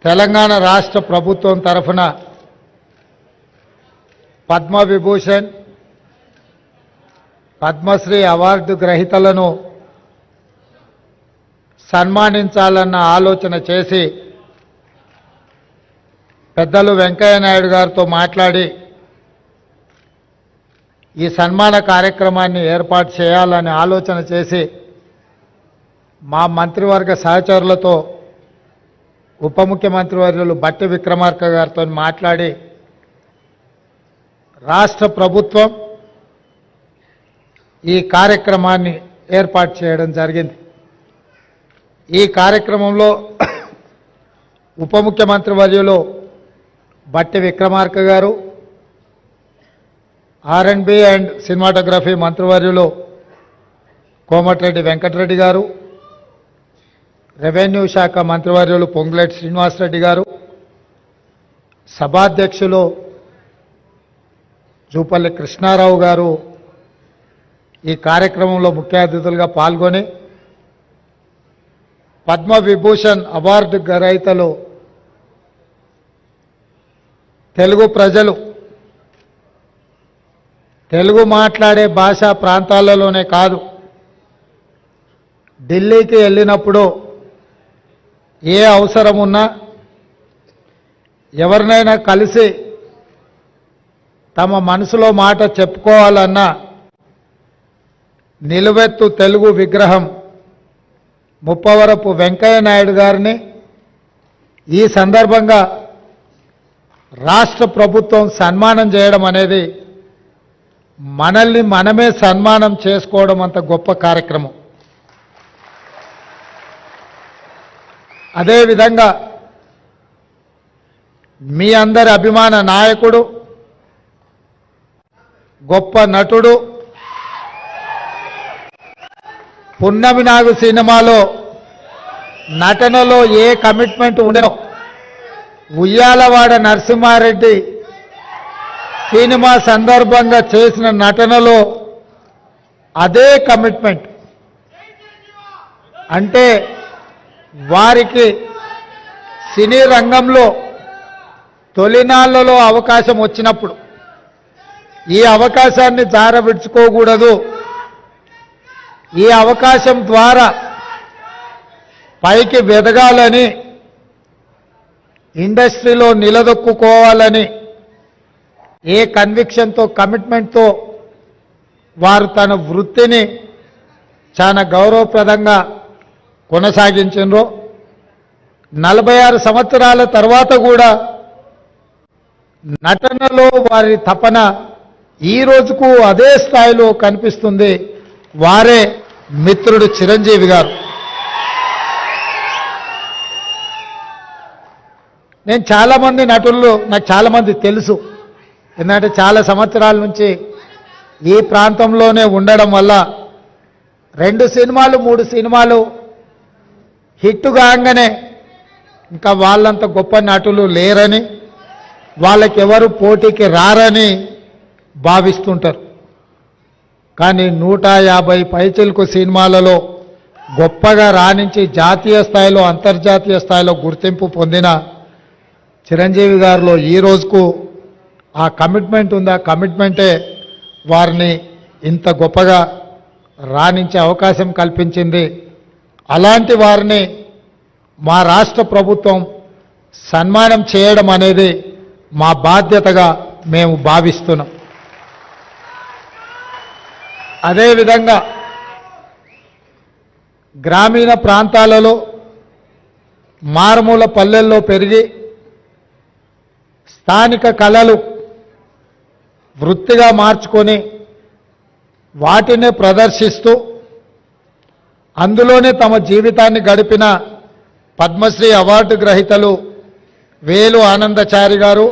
తెలంగాణ రాష్ట్ర ప్రభుత్వం తరఫున పద్మ విభూషణ్ పద్మశ్రీ అవార్డు గ్రహీతలను సన్మానించాలన్న ఆలోచన చేసి పెద్దలు వెంకయ్య నాయుడు గారితో మాట్లాడి ఈ సన్మాన కార్యక్రమాన్ని ఏర్పాటు చేయాలని ఆలోచన చేసి మా మంత్రివర్గ సహచరులతో ఉప ముఖ్యమంత్రి వర్యులు బట్టి విక్రమార్క గారితో మాట్లాడి రాష్ట్ర ప్రభుత్వం ఈ కార్యక్రమాన్ని ఏర్పాటు చేయడం జరిగింది. ఈ కార్యక్రమంలో ఉప ముఖ్యమంత్రి వర్యులు బట్టి విక్రమార్క గారు, R&B అండ్ సినిమాటోగ్రఫీ మంత్రివర్యులు కోమటిరెడ్డి వెంకటరెడ్డి గారు, రెవెన్యూ శాఖ మంత్రివర్యులు పొంగులేటి శ్రీనివాసరెడ్డి గారు, సభాధ్యక్షులు జూపల్లి కృష్ణారావు గారు ఈ కార్యక్రమంలో ముఖ్య అతిథులుగా పాల్గొని పద్మ విభూషణ్ అవార్డు గ్రహీతలు తెలుగు ప్రజలు తెలుగు మాట్లాడే భాషా ప్రాంతాలలోనే కాదు, ఢిల్లీకి వెళ్ళినప్పుడు ఏ అవసరం ఉన్నా ఎవరినైనా కలిసి తమ మనసులో మాట చెప్పుకోవాలన్నా నిలువెత్తు తెలుగు విగ్రహం ముప్పవరపు వెంకయ్య నాయుడు గారిని ఈ సందర్భంగా రాష్ట్ర ప్రభుత్వం సన్మానం చేయడం అనేది మనల్ని మనమే సన్మానం చేసుకోవడం అంత గొప్ప కార్యక్రమం. అదేవిధంగా మీ అందరి అభిమాన నాయకుడు, గొప్ప నటుడు, పున్నమి నాగు సినిమాలో నటనలో ఏ కమిట్మెంట్ ఉండదో ఉయ్యాలవాడ నరసింహారెడ్డి సినిమా సందర్భంగా చేసిన నటనలో అదే కమిట్మెంట్. అంటే వారికి సినీ రంగంలో తొలినాళ్లలో అవకాశం వచ్చినప్పుడు ఈ అవకాశాన్ని జారవిడ్చుకోకూడదు, ఈ అవకాశం ద్వారా పైకి వెదగాలని, ఇండస్ట్రీలో నిలదొక్కుకోవాలని ఏ కన్విక్షన్తో కమిట్మెంట్తో వారు తన వృత్తిని చాలా గౌరవప్రదంగా కొనసాగించారో 46 సంవత్సరాల తర్వాత కూడా నటనలో వారి తపన ఈ రోజుకు అదే స్థాయిలో కనిపిస్తుంది. వారే మిత్రుడు చిరంజీవి గారు. నేను చాలామంది నటులు నాకు చాలామంది తెలుసు, ఎందుకంటే చాలా సంవత్సరాల నుంచి ఈ ప్రాంతంలోనే ఉండడం వల్ల 2 సినిమాలు 3 సినిమాలు హిట్ కాగానే ఇంకా వాళ్ళంత గొప్ప నటులు లేరని, వాళ్ళకి ఎవరు పోటీకి రారని భావిస్తుంటారు. కానీ 150 పైచిలకు సినిమాలలో గొప్పగా రాణించి జాతీయ స్థాయిలో అంతర్జాతీయ స్థాయిలో గుర్తింపు పొందిన చిరంజీవి గారిలో ఈ రోజుకు ఆ కమిట్మెంట్ ఉంది. ఆ కమిట్మెంటే వారిని ఇంత గొప్పగా రాణించే అవకాశం కల్పించింది. అలాంటి వారిని మా రాష్ట్ర ప్రభుత్వం సన్మానం చేయడం అనేది మా బాధ్యతగా మేము భావిస్తున్నాం. అదేవిధంగా గ్రామీణ ప్రాంతాలలో మారుమూల పల్లెల్లో పెరిగి స్థానిక కళలు వృత్తిగా మార్చుకొని వాటినే ప్రదర్శిస్తూ అందులోనే తమ జీవితాన్ని గడిపిన పద్మశ్రీ అవార్డు గ్రహీతలు వేలు ఆనందచారి గారు,